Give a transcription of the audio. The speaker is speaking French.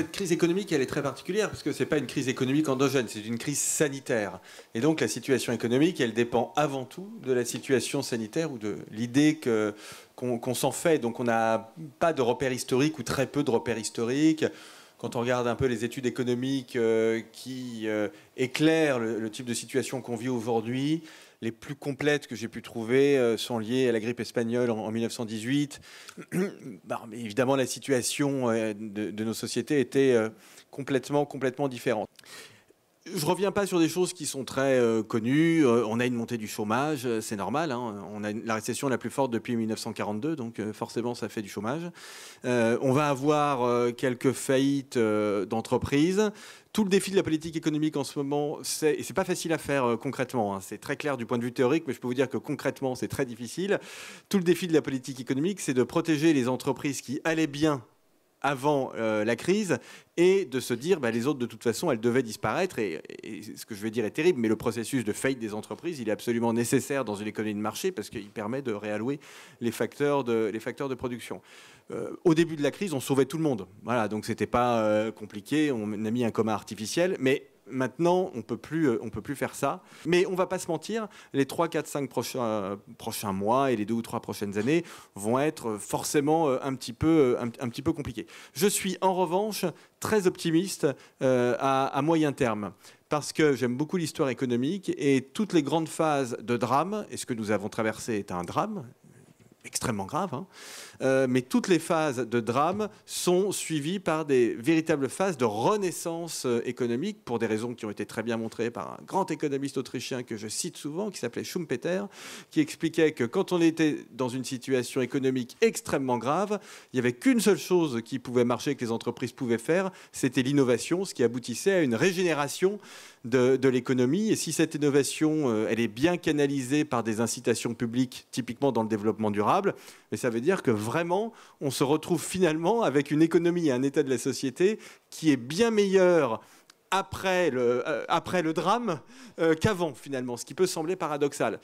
cette crise économique, elle est très particulière, parce que ce n'est pas une crise économique endogène, c'est une crise sanitaire. Et donc la situation économique, elle dépend avant tout de la situation sanitaire ou de l'idée qu'on s'en fait. Donc on n'a pas de repères historiques ou très peu de repères historiques. Quand on regarde un peu les études économiques qui éclairent le type de situation qu'on vit aujourd'hui, les plus complètes que j'ai pu trouver sont liées à la grippe espagnole en 1918. Mais évidemment, la situation de nos sociétés était complètement différente. Je ne reviens pas sur des choses qui sont très connues. On a une montée du chômage, c'est normal. Hein. On a la récession la plus forte depuis 1942, donc forcément ça fait du chômage. On va avoir quelques faillites d'entreprises. Tout le défi de la politique économique en ce moment, et c'est pas facile à faire concrètement, hein, c'est très clair du point de vue théorique, mais je peux vous dire que concrètement c'est très difficile. Tout le défi de la politique économique, c'est de protéger les entreprises qui allaient bien avant la crise et de se dire les autres de toute façon elles devaient disparaître et ce que je vais dire est terrible, mais le processus de faillite des entreprises il est absolument nécessaire dans une économie de marché parce qu'il permet de réallouer les facteurs de production. Au début de la crise on sauvait tout le monde, voilà, donc c'était pas compliqué, on a mis un coma artificiel, mais maintenant, on peut plus faire ça. Mais on ne va pas se mentir, les 3, 4, 5 prochains mois et les 2 ou 3 prochaines années vont être forcément un petit peu compliqués. Je suis en revanche très optimiste à moyen terme. Parce que j'aime beaucoup l'histoire économique et toutes les grandes phases de drame, et ce que nous avons traversé est un drame, extrêmement grave, hein, mais toutes les phases de drame sont suivies par des véritables phases de renaissance économique pour des raisons qui ont été très bien montrées par un grand économiste autrichien que je cite souvent, qui s'appelait Schumpeter, qui expliquait que quand on était dans une situation économique extrêmement grave, il n'y avait qu'une seule chose qui pouvait marcher, que les entreprises pouvaient faire, c'était l'innovation, ce qui aboutissait à une régénération de l'économie. Et si cette innovation, elle est bien canalisée par des incitations publiques, typiquement dans le développement durable, mais ça veut dire que vraiment, on se retrouve finalement avec une économie et un état de la société qui est bien meilleur après le drame qu'avant, finalement, ce qui peut sembler paradoxal.